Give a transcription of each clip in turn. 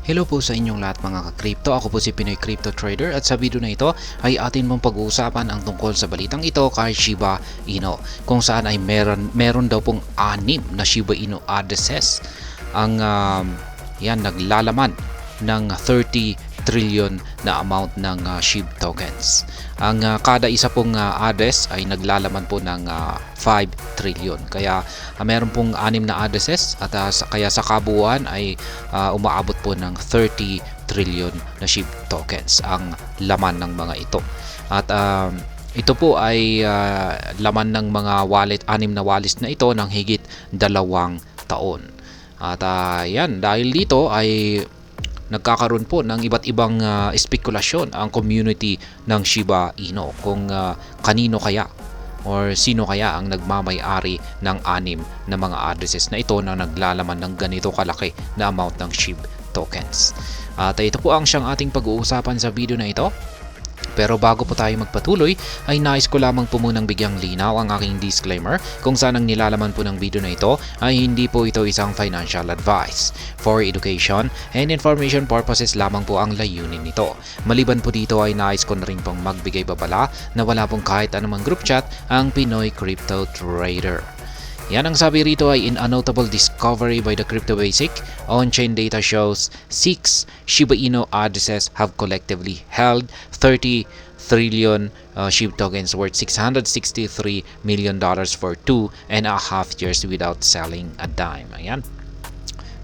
Hello po sa inyong lahat mga ka-crypto. Ako po si Pinoy Crypto Trader at sa video na ito ay atin mong pag-uusapan ang tungkol sa balitang ito kay Shiba Inu, kung saan ay meron daw pong 6 na Shiba Inu addresses ang yan naglalaman ng 30 trillion na amount ng SHIB tokens. Ang kada isa pong address ay naglalaman po ng 5 trillion. Kaya meron pong 6 na addresses at kaya sa kabuuan ay umaabot po ng 30 trillion na SHIB tokens ang laman ng mga ito. At ito po ay laman ng mga wallet, 6 na wallets na ito ng higit 2 taon. At yan, dahil dito ay nagkakaroon po ng iba't ibang espekulasyon ang community ng Shiba Inu kung kanino kaya or sino kaya ang nagmamay-ari ng 6 na mga addresses na ito na naglalaman ng ganito kalaki na amount ng SHIB tokens. At ito po ang siyang ating pag-uusapan sa video na ito. Pero bago po tayo magpatuloy ay nais ko lamang po munang bigyang linaw ang aking disclaimer kung saan ang nilalaman po ng video na ito ay hindi po ito isang financial advice. For education and information purposes lamang po ang layunin nito. Maliban po dito ay nais ko na rin pong magbigay babala na wala pong kahit anumang group chat ang Pinoy Crypto Trader. Yan ang sabi rito ay in a notable discovery by the Crypto Basic, on-chain data shows 6 Shiba Inu addresses have collectively held 30 trillion SHIB tokens worth $663 million for 2.5 years without selling a dime. Ayan.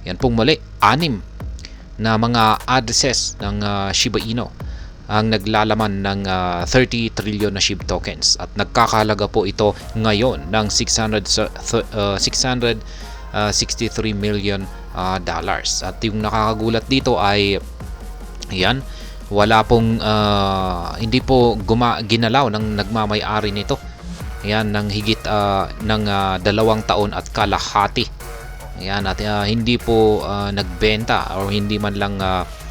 Yan pong muli, 6 na mga addresses ng Shiba Inu ang naglalaman ng 30 trillion na SHIB tokens at nagkakahalaga po ito ngayon ng $663 million dollars. At yung nakakagulat dito ay yan, wala pong hindi po ginalaw ng nagmamay-ari nito. Yan, ng higit ng 2 taon at kalahati. Yan, at hindi po nagbenta or hindi man lang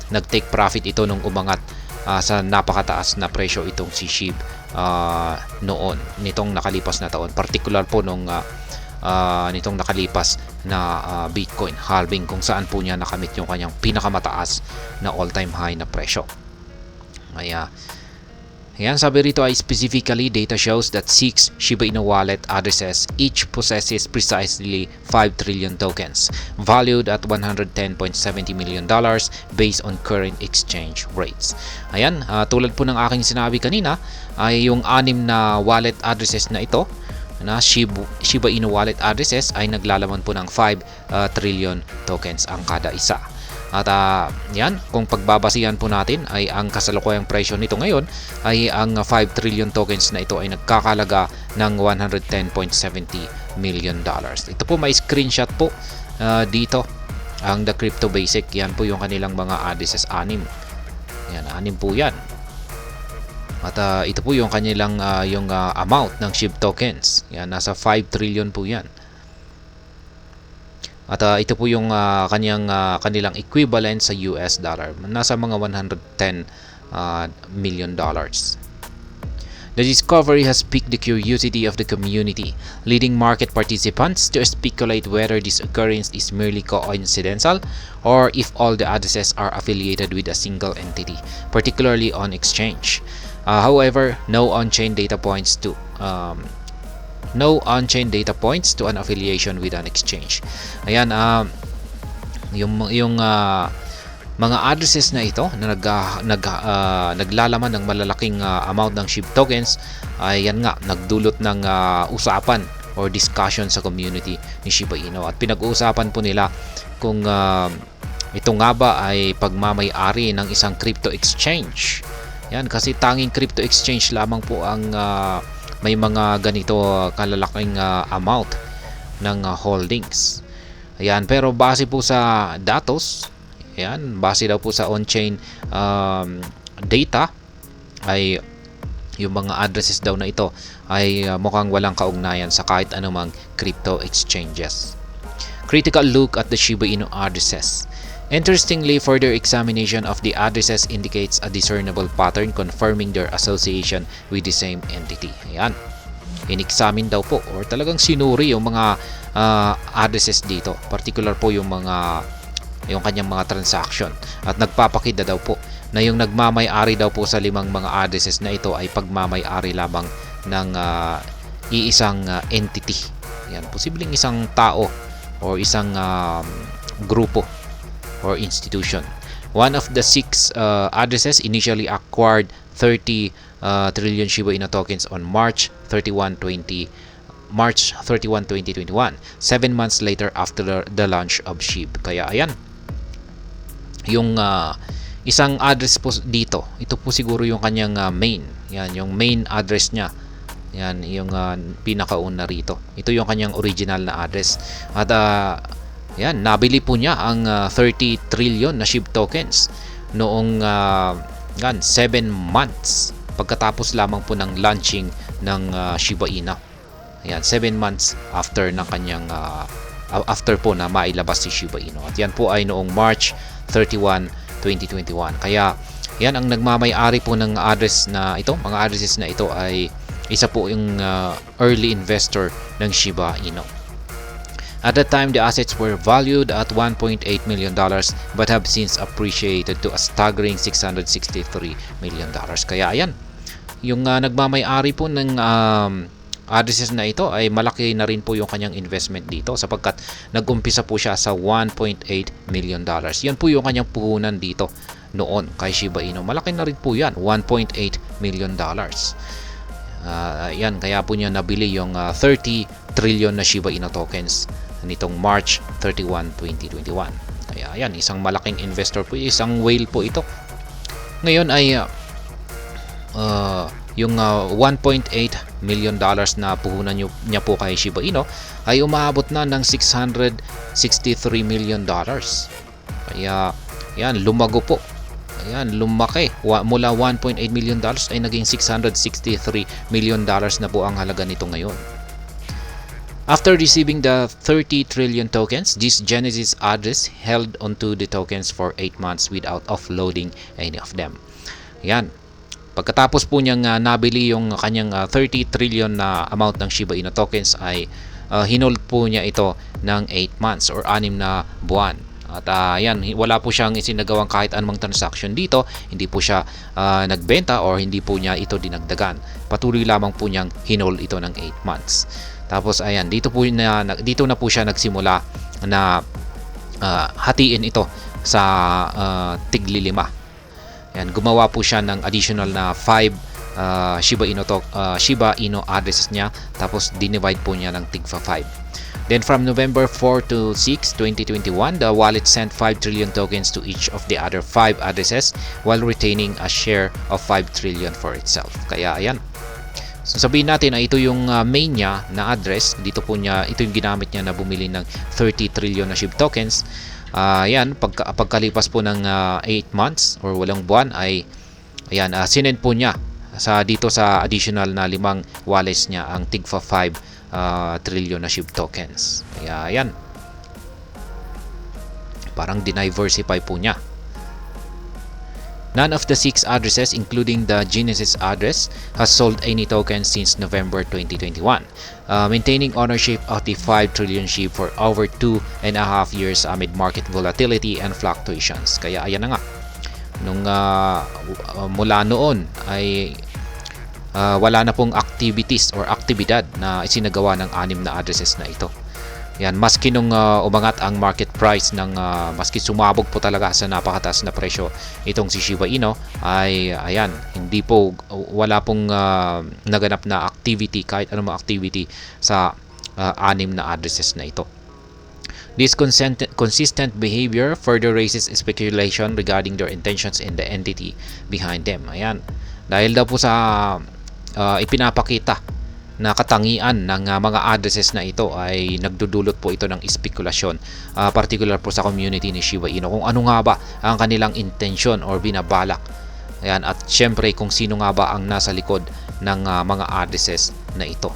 nag-take profit ito nung umangat sa napakataas na presyo itong si SHIB noon nitong nakalipas na taon, particular po nung nitong nakalipas na Bitcoin halving kung saan po niya nakamit yung kanyang pinakamataas na all-time high na presyo. Ayan, sabi rito ay specifically data shows that 6 Shiba Inu wallet addresses each possesses precisely 5 trillion tokens valued at $110.70 million based on current exchange rates. Ayan, tulad po ng aking sinabi kanina ay yung 6 na wallet addresses na ito na Shiba Inu wallet addresses ay naglalaman po ng 5 trillion tokens ang kada isa. At yan, kung pagbabasihan po natin ay ang kasalukuyang presyo nito ngayon ay ang 5 trillion tokens na ito ay nagkakalaga ng $110.70 million. Ito po may screenshot po dito ang The Crypto Basic. Yan po yung kanilang mga addresses, 6. Yan, 6 po yan. At ito po yung kanilang yung amount ng SHIB tokens. Yan, nasa 5 trillion po yan. At ito po yung kanilang equivalent sa US dollar. Nasa mga $110 million. The discovery has piqued the curiosity of the community, leading market participants to speculate whether this occurrence is merely coincidental or if all the addresses are affiliated with a single entity, particularly on exchange. However, no on-chain data points to an affiliation with an exchange. Ayan, yung mga addresses na ito na naglalaman ng malalaking amount ng SHIB tokens ay yan nga nagdulot ng usapan or discussion sa community ni Shiba Inu. At pinag-uusapan po nila kung ito nga ba ay pagmamay-ari ng isang crypto exchange. Yan, kasi tanging crypto exchange lamang po ang may mga ganito kalalaking amount ng holdings. Ayan, pero base po sa datos, ayan, base daw po sa on-chain data ay yung mga addresses daw na ito ay mukhang walang kaugnayan sa kahit anumang crypto exchanges. Critical look at the Shiba Inu addresses. Interestingly, further examination of the addresses indicates a discernible pattern confirming their association with the same entity. Ayan. In-examine daw po or talagang sinuri yung mga addresses dito. Particular po yung mga yung kanyang mga transaction. At nagpapakita daw po na yung nagmamay-ari daw po sa 5 mga addresses na ito ay pagmamay-ari lamang ng iisang entity. Yan, posibleng isang tao or isang grupo or institution. One of the 6 addresses initially acquired 30 trillion Shiba Inu tokens on March 31, 2021, 7 months later after the launch of SHIB. Kaya ayan, yung isang address po dito, ito po siguro yung kanyang main. Yan, yung main address niya. Yan, yung pinakauna rito. Ito yung kanyang original na address. At yan, nabili po niya ang 30 trillion na SHIB tokens noong 7 months pagkatapos lamang po ng launching ng Shiba Inu. Ayan, 7 months after ng kanyang after po na mailabas si Shiba Inu. At yan po ay noong March 31, 2021. Kaya yan ang nagmamay-ari po ng address na ito, mga addresses na ito ay isa po yung early investor ng Shiba Inu. At that time, the assets were valued at $1.8 million but have since appreciated to a staggering $663 million. Kaya ayan, yung nagmamay-ari po ng addresses na ito ay malaki na rin po yung kanyang investment dito sapagkat nag-umpisa po siya sa $1.8 million. Yan po yung kanyang puhunan dito noon kay Shiba Inu. Malaki na rin po yan, $1.8 million. Yan, kaya po niya nabili yung 30 trillion na Shiba Inu tokens nitong March 31, 2021. Kaya yan, isang malaking investor po, isang whale po ito. Ngayon ay yung $1.8 million na puhunan niya po kay Shiba Inu ay umaabot na ng $663 million. Kaya yan, lumago po. Ayan, lumaki. Mula $1.8 million ay naging $663 million na po ang halaga nito ngayon. After receiving the 30 trillion tokens, this Genesis address held onto the tokens for 8 months without offloading any of them. Ayan. Pagkatapos po niyang nabili yung kanyang 30 trillion na amount ng Shiba Inu tokens ay hinold po niya ito ng 8 months or 6 na buwan. At ayan, wala po siyang isinagawang kahit anumang transaction dito. Hindi po siya nagbenta or hindi po niya ito dinagdagan. Patuloy lamang po niyang hinold ito ng 8 months. Tapos ayan, dito na po siya nagsimula na hatiin ito sa tigli-5. Ayan, gumawa po siya ng additional na 5 Shiba Inu addresses niya, tapos dinivide po niya ng tigfa 5. Then from November 4 to 6, 2021, the wallet sent 5 trillion tokens to each of the other 5 addresses while retaining a share of 5 trillion for itself. Kaya ayan. So sabihin natin na ito yung main niya na address. Dito po niya, ito yung ginamit niya na bumili ng 30 trillion na SHIB tokens. Ayan, pagkalipas po ng 8 months or walang buwan ay ayan, sinend po niya dito sa additional na 5 wallets niya ang tigfa 5 trillion na SHIB tokens. Kaya ayan, parang diniversify po niya. None of the 6 addresses, including the Genesis address, has sold any tokens since November 2021, maintaining ownership of the 5 trillion SHIB for over 2.5 years amid market volatility and fluctuations. Kaya ayan na nga, nung mula noon ay wala na pong activities or aktibidad na isinagawa ng 6 na addresses na ito. Yan, maski nung umangat ang market price ng maski sumabog po talaga sa napakataas na presyo itong si Shiba Inu ay ayan, hindi po wala pong naganap na activity, kahit anong activity sa 6 na addresses na ito. This consistent behavior further raises speculation regarding their intentions and the entity behind them. Ayan, dahil daw po sa ipinapakita na katangian ng mga addresses na ito ay nagdudulot po ito ng spekulasyon, particular po sa community ni Shiba Inu, kung ano nga ba ang kanilang intention or binabalak. Ayan, at syempre kung sino nga ba ang nasa likod ng mga addresses na ito.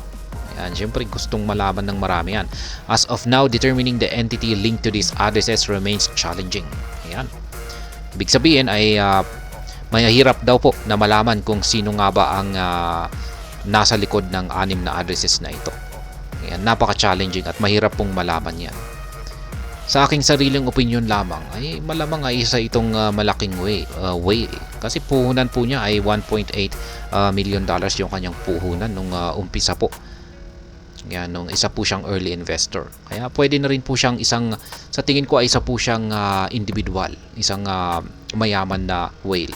Ayan, syempre gustong malaman ng marami yan. As of now, determining the entity linked to these addresses remains challenging. Ayan, ibig sabihin ay mahirap daw po na malaman kung sino nga ba ang nasa likod ng 6 na addresses na ito. Ayan, napaka-challenging at mahirap pong malaman yan. sa aking sariling opinion lamang ay malamang ay isa itong malaking way kasi puhunan po niya ay 1.8 million dollars yung kanyang puhunan nung umpisa po. Yan, nung isa po siyang early investor. Kaya pwede na rin po siyang sa tingin ko ay isa po siyang individual, isang mayaman na whale.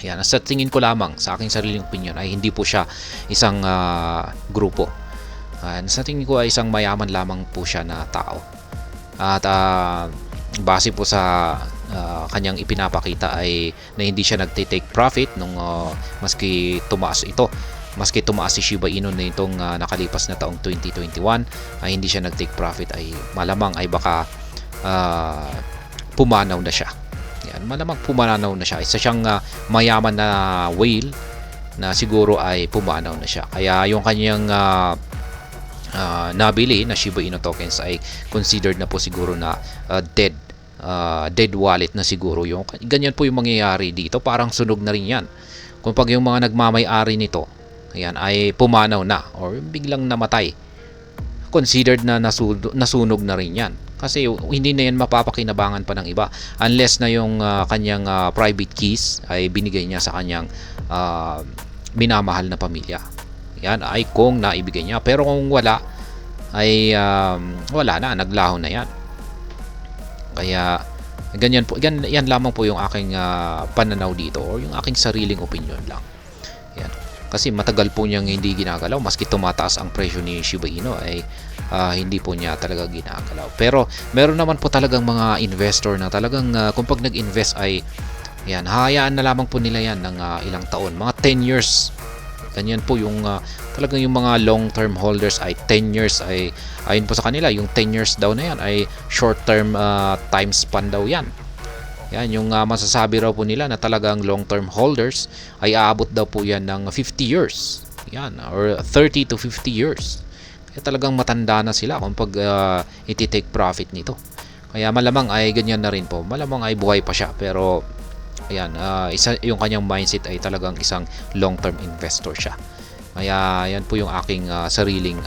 Yan, sa tingin ko lamang, sa aking sariling opinion ay hindi po siya isang grupo. Sa tingin ko ay isang mayaman lamang po siya na tao. At base po sa kanyang ipinapakita ay na hindi siya nagte-take profit nung maski tumaas si Shiba Inu na itong nakalipas na taong 2021 ay hindi siya nag-take profit, ay malamang ay baka pumanaw na siya. Yan, malamang pumanaw na siya. Isa siyang mayaman na whale na siguro ay pumanaw na siya. Kaya yung kanyang nabili na Shiba Inu tokens ay considered na po siguro na dead wallet na siguro. Yung ganyan po yung mangyayari dito, parang sunog na rin yan. Kung pag yung mga nagmamay-ari nito ayan, ay pumanaw na or biglang namatay, considered na nasunog na rin yan. Kasi hindi na yan mapapakinabangan pa ng iba unless na yung kanyang private keys ay binigay niya sa kanyang minamahal na pamilya. Yan ay kung naibigay niya. Pero kung wala, ay wala na, naglaho na yan. Kaya ganyan po, yan lamang po yung aking pananaw dito or yung aking sariling opinion lang. Yan. Kasi matagal po niyang hindi ginagalaw, maski tumataas ang presyo ni Shiba Inu ay hindi po niya talaga ginagalaw. Pero meron naman po talagang mga investor na talagang kung pag nag-invest ay yan, hahayaan na lamang po nila yan ng ilang taon, mga 10 years. Ganyan po yung talagang yung mga long-term holders ay 10 years ay ayon po sa kanila, yung 10 years daw na yan ay short-term time span daw yan. Yan, yung masasabi raw po nila na talagang long-term holders ay aabot daw po yan ng 50 years. Yan, or 30 to 50 years. Kaya talagang matanda na sila kung pag iti-take profit nito. Kaya malamang ay ganyan na rin po. Malamang ay buhay pa siya, pero ayan, yung kanyang mindset ay talagang isang long-term investor siya. Kaya yan po yung aking sariling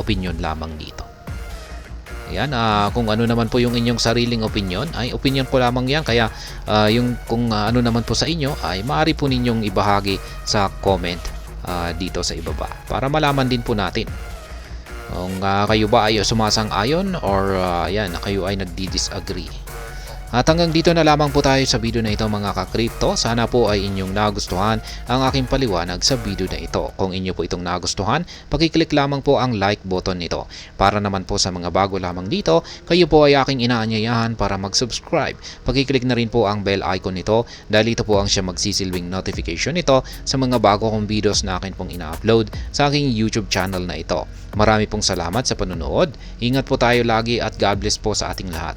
opinion lamang dito. Ayan, kung ano naman po yung inyong sariling opinion, ay opinion ko lamang yan. Kaya yung kung ano naman po sa inyo ay maaari po ninyong ibahagi sa comment dito sa ibaba para malaman din po natin kung kayo ba ay sumasang-ayon or yan, kayo ay nagdi-disagree. At hanggang dito na lamang po tayo sa video na ito mga ka-crypto. Sana po ay inyong nagustuhan ang aking paliwanag sa video na ito. Kung inyo po itong nagustuhan, pakiclick lamang po ang like button nito. Para naman po sa mga bago lamang dito, kayo po ay aking inaanyayahan para mag-subscribe. Pakiclick na rin po ang bell icon nito dahil ito po ang siya magsisilbing notification nito sa mga bago kong videos na akin pong ina-upload sa aking YouTube channel na ito. Marami pong salamat sa panonood. Ingat po tayo lagi at God bless po sa ating lahat.